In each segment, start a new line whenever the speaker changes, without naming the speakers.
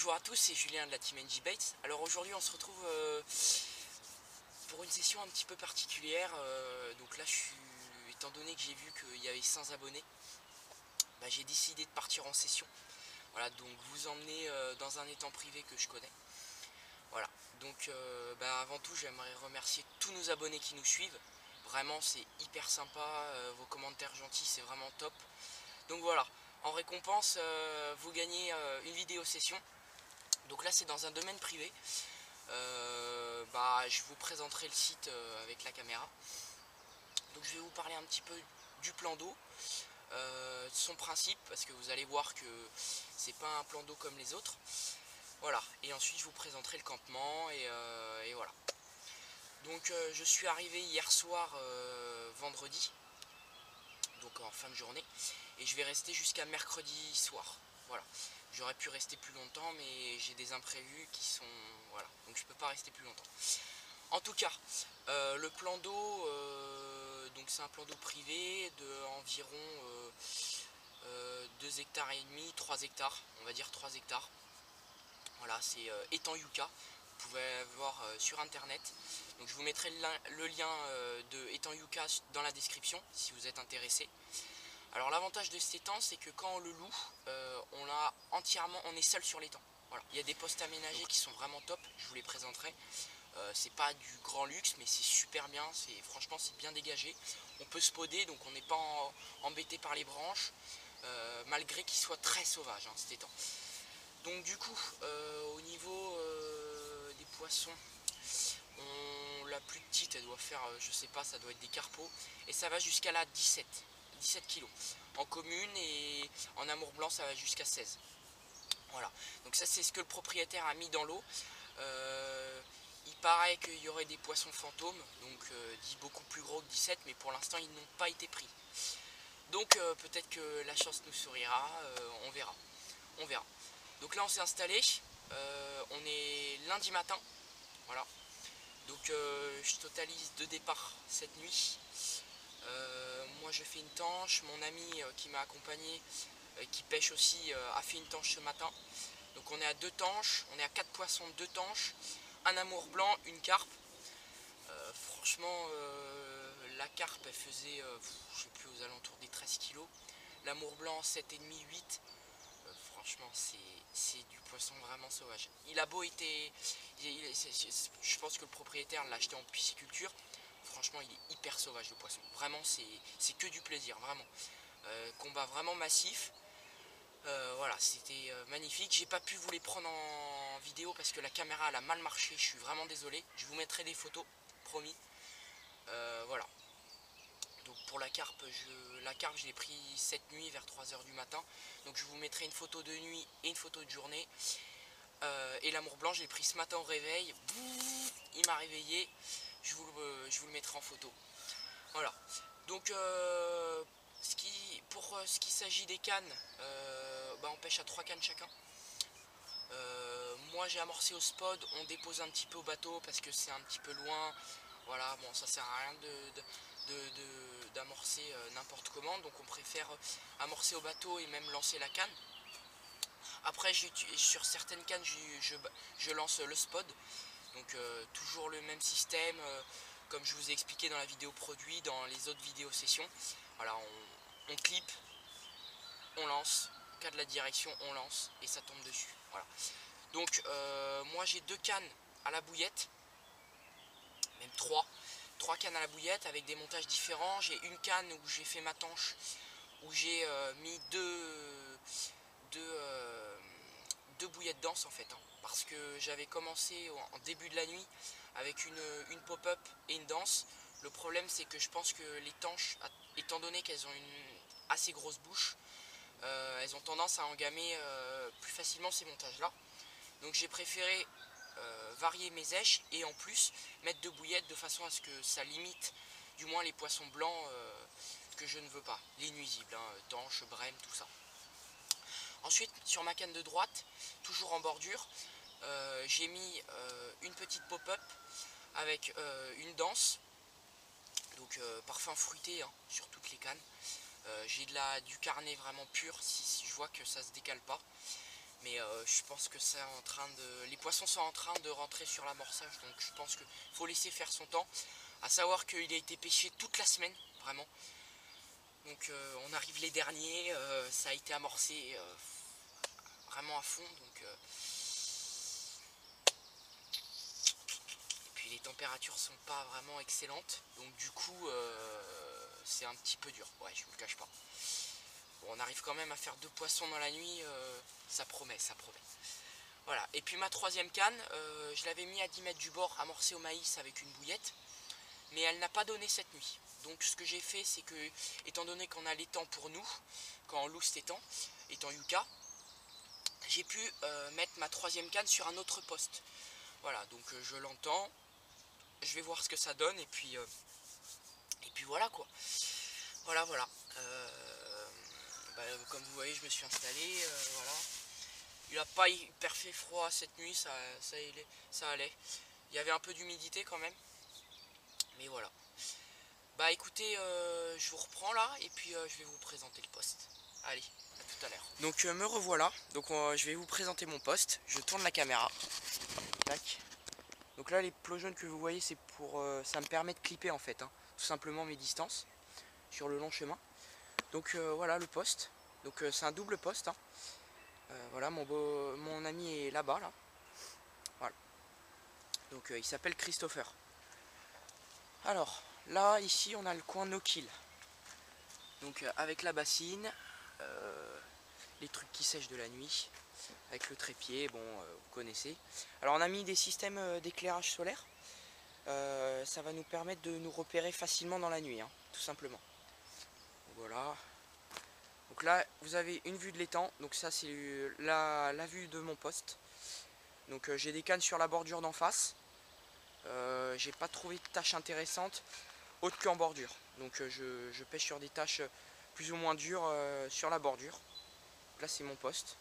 Bonjour à tous, c'est Julien de la Team NG Baits. Alors aujourd'hui on se retrouve pour une session un petit peu particulière. Donc là étant donné que j'ai vu qu'il y avait 100 abonnés, j'ai décidé de partir en session. Voilà, donc vous emmener dans un étang privé que je connais. Voilà, donc avant tout j'aimerais remercier tous nos abonnés qui nous suivent. Vraiment c'est hyper sympa, vos commentaires gentils c'est vraiment top. Donc voilà, en récompense vous gagnez une vidéo session. Donc là c'est dans un domaine privé. Je vous présenterai le site avec la caméra. Donc je vais vous parler un petit peu du plan d'eau, son principe, parce que vous allez voir que c'est pas un plan d'eau comme les autres. Voilà, et ensuite je vous présenterai le campement et voilà. Donc je suis arrivé hier soir vendredi, donc en fin de journée, et je vais rester jusqu'à mercredi soir. Voilà, j'aurais pu rester plus longtemps, mais j'ai des imprévus qui sont... Voilà, donc je peux pas rester plus longtemps. En tout cas, le plan d'eau, donc c'est un plan d'eau privé de environ 2 hectares et demi, 3 hectares, on va dire 3 hectares. Voilà, c'est étang Yucca, vous pouvez voir sur internet. Donc je vous mettrai le lien de étang Yucca dans la description si vous êtes intéressé. Alors l'avantage de cet étang, c'est que quand on le loue, on est seul sur l'étang. Voilà. Il y a des postes aménagés qui sont vraiment top, je vous les présenterai. C'est pas du grand luxe, mais c'est super bien, franchement c'est bien dégagé. On peut spoder, donc on n'est pas embêté par les branches, malgré qu'il soit très sauvage cet étang. Donc du coup, au niveau des poissons, la plus petite elle doit faire, je sais pas, ça doit être des carpeaux, et ça va jusqu'à la 17 kg en commune, et en amour blanc ça va jusqu'à 16. Voilà, donc ça c'est ce que le propriétaire a mis dans l'eau. Il paraît qu'il y aurait des poissons fantômes, donc dit beaucoup plus gros que 17, mais pour l'instant ils n'ont pas été pris. Donc peut-être que la chance nous sourira, on verra. On verra. Donc là on s'est installé, on est lundi matin, voilà. Donc je totalise 2 départs cette nuit. Moi je fais une tanche, mon ami qui m'a accompagné, qui pêche aussi, a fait une tanche ce matin. Donc on est à 2 tanches, on est à 4 poissons, 2 tanches, un amour blanc, une carpe. Franchement la carpe elle faisait, je sais plus, aux alentours des 13 kg. L'amour blanc 7,5, 8. Franchement c'est du poisson vraiment sauvage. Il a beau été, je pense que le propriétaire l'a acheté en pisciculture. Franchement il est hyper sauvage le poisson. Vraiment c'est que du plaisir, vraiment. Combat vraiment massif. Voilà, c'était magnifique. J'ai pas pu vous les prendre en vidéo parce que la caméra elle a mal marché. Je suis vraiment désolé. Je vous mettrai des photos, promis. Voilà. Donc pour la carpe je l'ai pris cette nuit vers 3 h du matin. Donc je vous mettrai une photo de nuit et une photo de journée. Et l'amour blanc je l'ai pris ce matin au réveil. Il m'a réveillé. Je vous le mettrai en photo. Voilà. Donc pour ce qui s'agit des cannes, on pêche à 3 cannes chacun. Moi j'ai amorcé au spot, on dépose un petit peu au bateau parce que c'est un petit peu loin. Voilà, bon ça sert à rien d'amorcer n'importe comment, donc on préfère amorcer au bateau et même lancer la canne. Après sur certaines cannes je lance le spot, donc toujours le même système, comme je vous ai expliqué dans la vidéo produit, dans les autres vidéos sessions. Voilà, on clip, on lance, en cas de la direction on lance et ça tombe dessus. Voilà. Donc moi j'ai 2 cannes à la bouillette, même 3 cannes à la bouillette avec des montages différents. J'ai une canne où j'ai fait ma tanche, où j'ai mis deux bouillettes denses en fait, parce que j'avais commencé en début de la nuit avec une pop-up et une danse. Le problème c'est que je pense que les tanches, étant donné qu'elles ont une assez grosse bouche, elles ont tendance à engamer plus facilement ces montages là. Donc j'ai préféré varier mes èches et en plus mettre 2 bouillettes de façon à ce que ça limite du moins les poissons blancs que je ne veux pas, les nuisibles, tanches, brème, tout ça. Ensuite sur ma canne de droite, toujours en bordure, j'ai mis une petite pop-up avec une danse, donc parfum fruité sur toutes les cannes. J'ai du carnet vraiment pur si je vois que ça se décale pas. Mais je pense que c'est en train de... Les poissons sont en train de rentrer sur l'amorçage, donc je pense qu'il faut laisser faire son temps. À savoir qu'il a été pêché toute la semaine, vraiment. Donc on arrive les derniers, ça a été amorcé vraiment à fond. Donc, et puis les températures sont pas vraiment excellentes. Donc du coup c'est un petit peu dur, ouais, je vous le cache pas. Bon, on arrive quand même à faire 2 poissons dans la nuit, ça promet, ça promet. Voilà, et puis ma troisième canne, je l'avais mis à 10 mètres du bord, amorcée au maïs avec une bouillette. Mais elle n'a pas donné cette nuit. Donc ce que j'ai fait, c'est que, étant donné qu'on a l'étang pour nous, quand on loue cet étang Yucca, j'ai pu mettre ma troisième canne sur un autre poste. Voilà, donc je l'entends, je vais voir ce que ça donne, et puis voilà quoi. Voilà. Comme vous voyez, je me suis installé, voilà. Il n'a pas hyper fait froid cette nuit, ça allait. Il y avait un peu d'humidité quand même. Mais voilà. Bah écoutez, je vous reprends là et puis je vais vous présenter le poste. Allez, à tout à l'heure. Donc me revoilà. Donc je vais vous présenter mon poste. Je tourne la caméra. Tac. Donc là les plots jaunes que vous voyez, c'est pour ça me permet de clipper en fait, hein, tout simplement mes distances sur le long chemin. Donc voilà le poste. Donc c'est un double poste, hein. Voilà, mon ami est là-bas là. Voilà. Donc il s'appelle Christopher. Alors, là, ici, on a le coin no kill. Donc, avec la bassine, les trucs qui sèchent de la nuit, avec le trépied, bon, vous connaissez. Alors, on a mis des systèmes d'éclairage solaire. Ça va nous permettre de nous repérer facilement dans la nuit, hein, tout simplement. Voilà. Donc là, vous avez une vue de l'étang. Donc ça, c'est la vue de mon poste. Donc, j'ai des cannes sur la bordure d'en face. J'ai pas trouvé de tâches intéressantes autres qu'en bordure. Donc je pêche sur des tâches plus ou moins dures sur la bordure. Donc là c'est mon poste.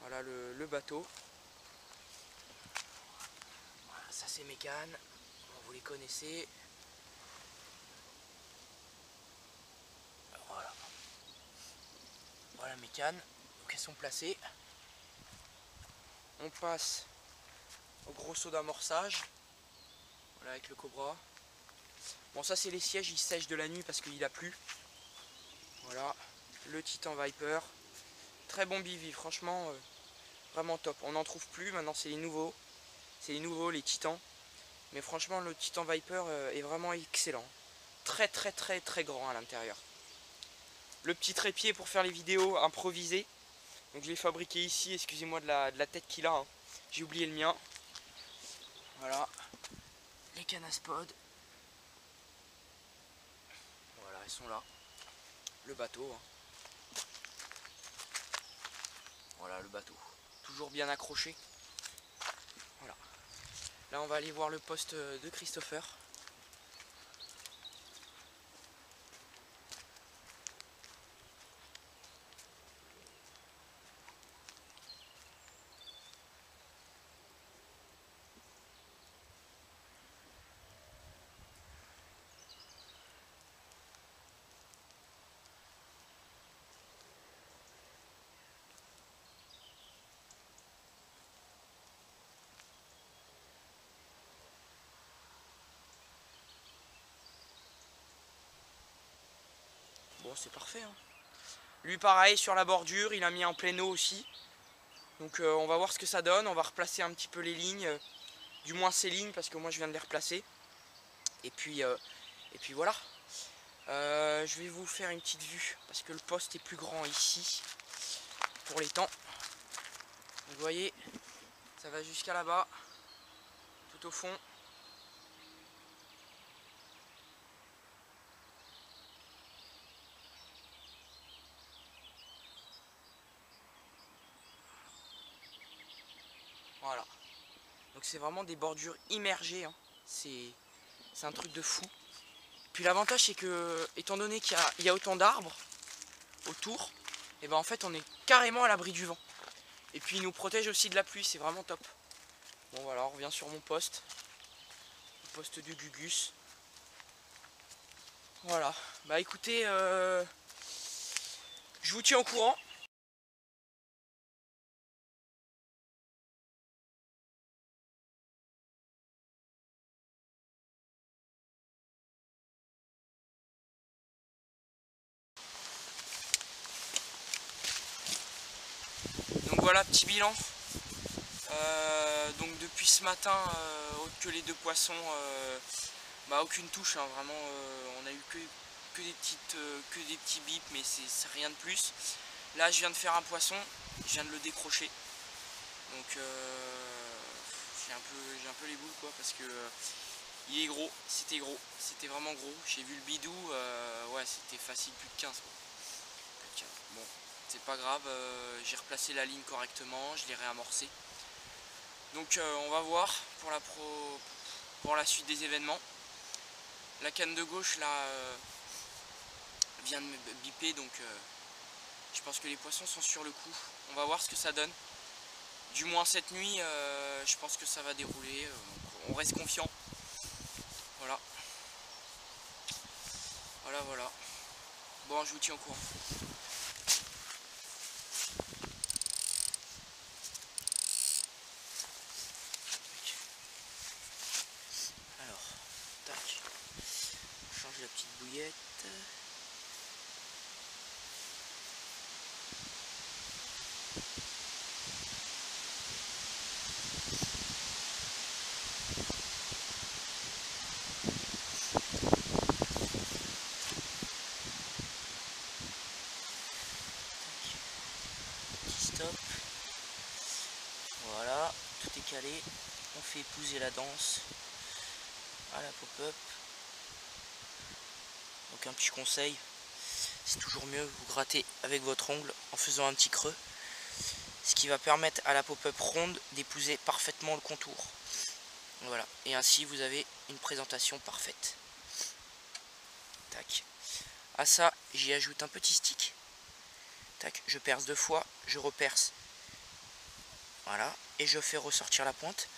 Voilà le bateau. Voilà, ça c'est mes cannes. Bon, vous les connaissez. Voilà. Voilà mes cannes. Donc elles sont placées. On passe au gros seau d'amorçage. Voilà avec le Cobra. Bon ça c'est les sièges, ils sèchent de la nuit parce qu'il a plu. Voilà, le Titan Viper. Très bon bivy, franchement, vraiment top. On n'en trouve plus, maintenant c'est les nouveaux. C'est les nouveaux, les Titans. Mais franchement le Titan Viper est vraiment excellent. Très grand à l'intérieur. Le petit trépied pour faire les vidéos improvisées. Donc je l'ai fabriqué ici, excusez-moi de la tête qu'il a, hein. J'ai oublié le mien. Voilà. Les cannes à spod. Voilà, elles sont là. Le bateau, hein. Voilà le bateau. Toujours bien accroché. Voilà. Là on va aller voir le poste de Christopher. Bon c'est parfait, hein. Lui pareil sur la bordure, il a mis en pleine eau aussi. Donc on va voir ce que ça donne, on va replacer un petit peu les lignes, du moins ces lignes parce que moi je viens de les replacer. Et puis voilà. Je vais vous faire une petite vue parce que le poste est plus grand ici pour l'étang. Vous voyez, ça va jusqu'à là-bas, tout au fond. Voilà. Donc c'est vraiment des bordures immergées, hein. C'est un truc de fou. Puis l'avantage c'est que, étant donné qu'il y a autant d'arbres autour, et ben en fait on est carrément à l'abri du vent. Et puis il nous protège aussi de la pluie, c'est vraiment top. Bon voilà, on revient sur mon poste. Le poste du Gugus. Voilà. Bah écoutez, je vous tiens au courant. voilà, petit bilan. Donc depuis ce matin, autre que les 2 poissons, aucune touche, hein, vraiment. On a eu que des petits bips, mais c'est rien de plus. Là je viens de faire un poisson, je viens de le décrocher. Donc j'ai un peu les boules quoi, parce que il est gros, c'était vraiment gros. J'ai vu le bidou, ouais c'était facile plus de 15 quoi. Plus de 15. Bon, c'est pas grave, j'ai replacé la ligne correctement, je l'ai réamorcé. Donc on va voir pour la suite des événements. La canne de gauche là vient de me biper, donc je pense que les poissons sont sur le coup. On va voir ce que ça donne. Du moins cette nuit, je pense que ça va dérouler. On reste confiant. Voilà. Voilà. Bon, je vous tiens au courant. Alors, tac. On change la petite bouillette. Stop. Voilà, tout est calé. On fait épouser la danse à la pop-up. Donc un petit conseil, c'est toujours mieux vous gratter avec votre ongle en faisant un petit creux, ce qui va permettre à la pop-up ronde d'épouser parfaitement le contour. Voilà, et ainsi vous avez une présentation parfaite. Tac. À ça, j'y ajoute un petit stick. Tac, je perce 2 fois, je reperce. Voilà, et je fais ressortir la pointe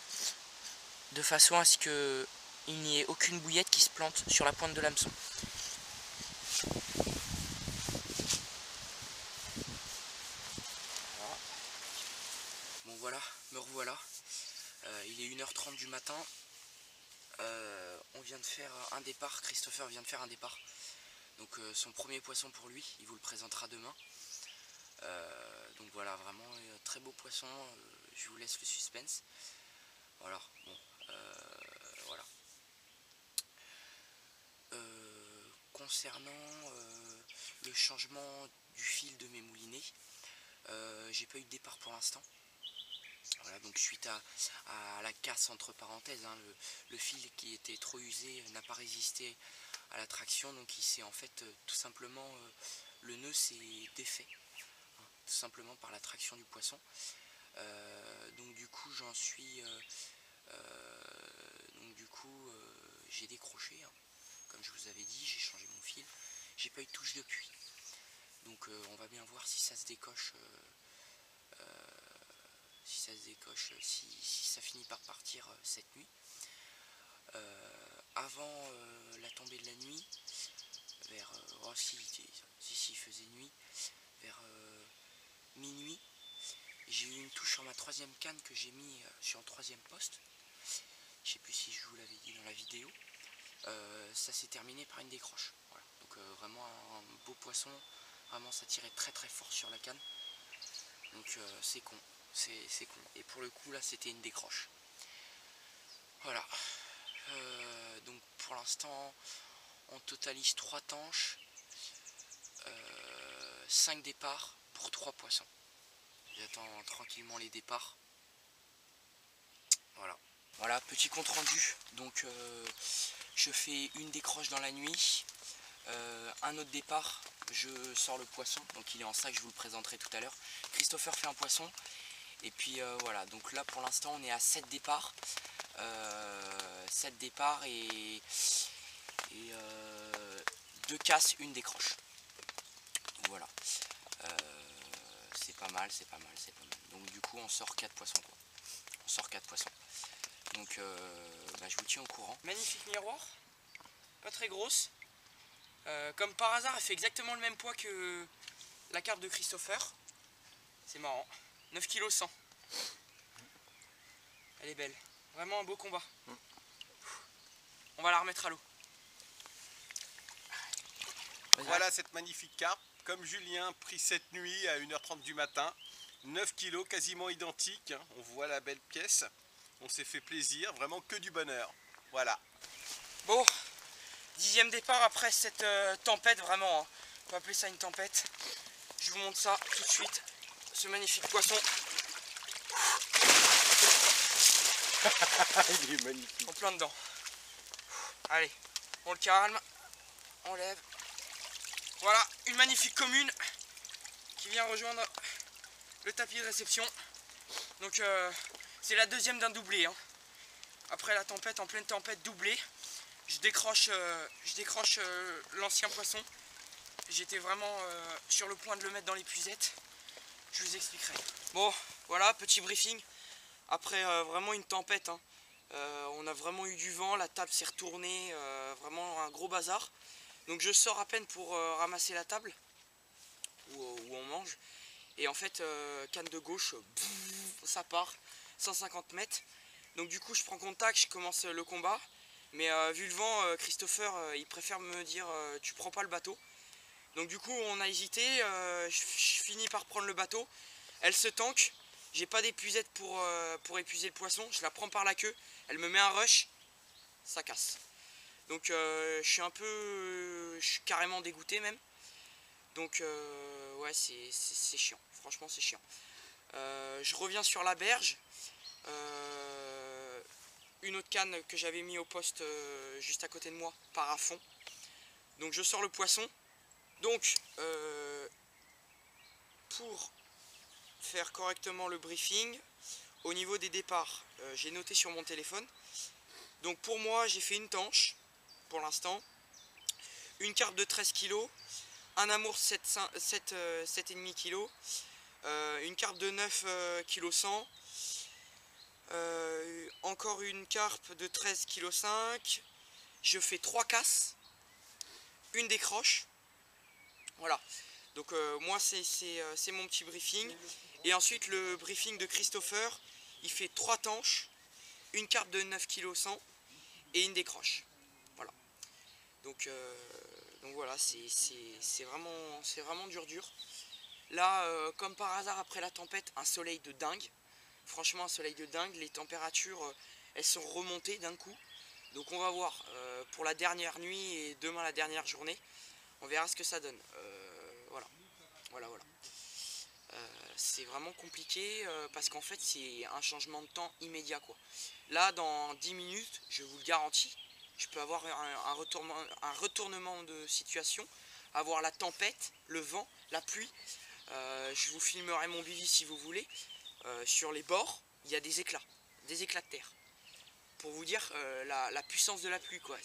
de façon à ce que il n'y ait aucune bouillette qui se plante sur la pointe de l'hameçon. Voilà. Bon voilà, me revoilà. Il est 1h30 du matin. On vient de faire un départ, Christopher vient de faire un départ. Donc son premier poisson pour lui, il vous le présentera demain. Donc voilà, vraiment très beau poisson, je vous laisse le suspense. Voilà, bon, voilà. Concernant le changement du fil de mes moulinets, j'ai pas eu de départ pour l'instant. Voilà, donc suite à la casse entre parenthèses, hein, le fil qui était trop usé n'a pas résisté à la traction, donc il s'est en fait tout simplement, le nœud s'est défait, hein, tout simplement par la traction du poisson. Donc du coup j'en suis, j'ai décroché, hein, comme je vous avais dit, j'ai changé mon fil, j'ai pas eu de touche depuis. Donc on va bien voir si ça se décoche. Si ça finit par partir cette nuit. Avant la tombée de la nuit, vers il faisait nuit, vers minuit, j'ai eu une touche sur ma 3e canne que j'ai mis sur le 3e poste. Je sais plus si je vous l'avais dit dans la vidéo. Ça s'est terminé par une décroche. Voilà. Donc vraiment un beau poisson, vraiment ça tirait très très fort sur la canne. Donc c'est con. C'est con. Et pour le coup là c'était une décroche. Voilà. Donc pour l'instant on totalise 3 tanches, 5 départs pour 3 poissons. J'attends tranquillement les départs. Voilà, petit compte rendu. Donc je fais une décroche dans la nuit, un autre départ, je sors le poisson, donc il est en sac, je vous le présenterai tout à l'heure. Christopher fait un poisson. Et puis voilà, donc là pour l'instant on est à 7 départs. 7 départs et 2 casses, une décroche. Donc voilà. C'est pas mal. Donc du coup on sort 4 poissons quoi. On sort 4 poissons. Donc je vous tiens au courant. Magnifique miroir. Pas très grosse. Comme par hasard elle fait exactement le même poids que la carpe de Christopher. C'est marrant. 9 kg 100. Elle est belle. Vraiment un beau combat. On va la remettre à l'eau.
Voilà cette magnifique carpe. Comme Julien pris cette nuit à 1h30 du matin. 9 kilos, quasiment identique, hein. On voit la belle pièce. On s'est fait plaisir, vraiment que du bonheur. Voilà.
Bon, 10e départ après cette tempête, vraiment, hein. On peut appeler ça une tempête. Je vous montre ça tout de suite, ce magnifique poisson.
Il est magnifique.
En plein dedans. Allez, on le calme, on lève. Voilà, une magnifique commune qui vient rejoindre le tapis de réception. Donc c'est la deuxième d'un doublé, hein. Après la tempête, en pleine tempête, doublé, je décroche l'ancien poisson. J'étais vraiment sur le point de le mettre dans l'épuisette. Je vous expliquerai. Bon, voilà, petit briefing. Après vraiment une tempête, hein. On a vraiment eu du vent, la table s'est retournée, vraiment un gros bazar. Donc je sors à peine pour ramasser la table où on mange. Et en fait, canne de gauche, ça part, 150 mètres. Donc du coup, je prends contact, je commence le combat. Mais vu le vent, Christopher, il préfère me dire tu prends pas le bateau. Donc du coup, on a hésité, je finis par prendre le bateau. Elle se tanque, j'ai pas d'épuisette pour épuiser le poisson. Je la prends par la queue, elle me met un rush, ça casse. Donc je suis carrément dégoûté même. Donc ouais, c'est chiant, franchement c'est chiant. Je reviens sur la berge. Une autre canne que j'avais mis au poste juste à côté de moi part à fond. Donc je sors le poisson. Donc pour faire correctement le briefing, au niveau des départs, j'ai noté sur mon téléphone. Donc pour moi j'ai fait une tanche pour l'instant, une carpe de 13 kg, un amour 7,5 kg, une carpe de 9 kg 100, encore une carpe de 13 kg 5, je fais 3 casses, une décroche, voilà. Donc moi c'est mon petit briefing. Et ensuite le briefing de Christopher, il fait 3 tanches, une carpe de 9 kg 100 et une décroche. Voilà. Donc voilà, c'est vraiment dur. Là, comme par hasard après la tempête, un soleil de dingue. Franchement un soleil de dingue. Les températures, elles sont remontées d'un coup. Donc on va voir pour la dernière nuit et demain la dernière journée. On verra ce que ça donne. Voilà. C'est vraiment compliqué parce qu'en fait c'est un changement de temps immédiat quoi. Là dans 10 minutes, je vous le garantis, je peux avoir un retournement de situation, avoir la tempête, le vent, la pluie. Je vous filmerai mon bivy si vous voulez. Sur les bords, il y a des éclats de terre. Pour vous dire la puissance de la pluie quoi.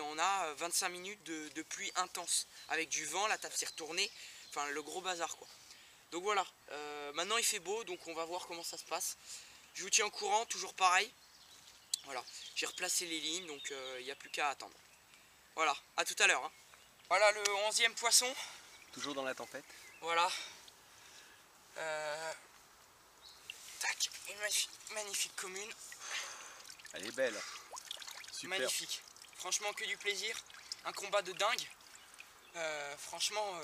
On a 25 minutes de pluie intense avec du vent, la table s'est retournée, enfin le gros bazar quoi. Donc voilà, maintenant il fait beau, donc on va voir comment ça se passe. Je vous tiens au courant, toujours pareil. Voilà, j'ai replacé les lignes, donc il n'y a plus qu'à attendre. Voilà, à tout à l'heure, hein. Voilà le 11e poisson.
Toujours dans la tempête.
Voilà. Tac, une magnifique commune.
Elle est belle. Super.
Magnifique. Franchement que du plaisir. Un combat de dingue. Franchement,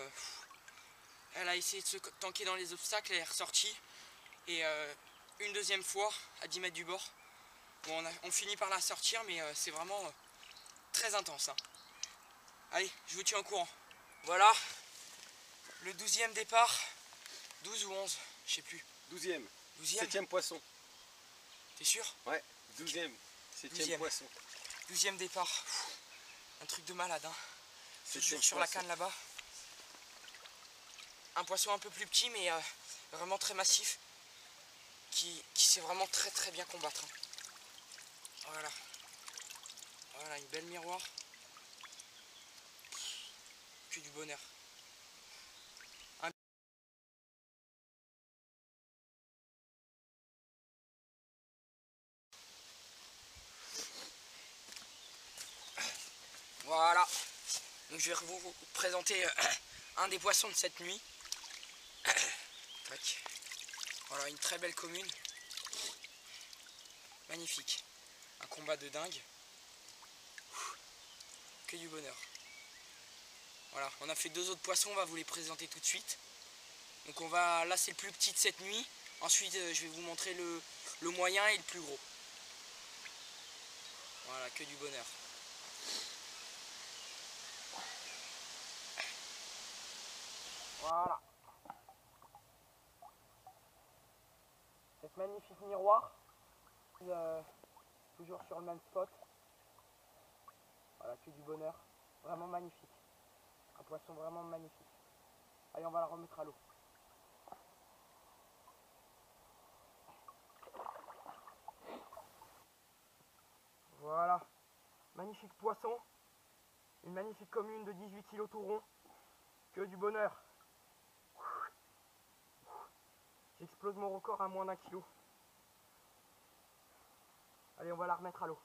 elle a essayé de se tanker dans les obstacles, elle est ressortie. Et une deuxième fois à 10 mètres du bord. Bon, on finit par la sortir, mais c'est vraiment très intense, hein. Allez, je vous tiens au courant. Voilà, le 12e départ. 12 ou 11, je sais plus.
12e.
12e.
7e poisson.
T'es sûr?
Ouais, 12e. 7e poisson.
12e départ. Pff, un truc de malade, hein. Toujours sur
poisson.
la canne là-bas. Un poisson un peu plus petit, mais vraiment très massif. Qui sait vraiment très bien combattre, hein. Voilà. Voilà, une belle miroir. Que du bonheur. Voilà. Donc je vais vous présenter un des poissons de cette nuit. Tac. Voilà, une très belle commune. Magnifique. Un combat de dingue. Que du bonheur. Voilà, on a fait 2 autres poissons, on va vous les présenter tout de suite. Donc là c'est le plus petit de cette nuit. Ensuite je vais vous montrer le moyen et le plus gros. Voilà, que du bonheur. Voilà. Cette magnifique miroir. Toujours sur le même spot. Voilà, que du bonheur. Vraiment magnifique. Un poisson vraiment magnifique. Allez, on va la remettre à l'eau. Voilà. Magnifique poisson. Une magnifique commune de 18 kg tout rond. Que du bonheur. J'explose mon record à moins d'1 kilo. Allez, on va la remettre à l'eau.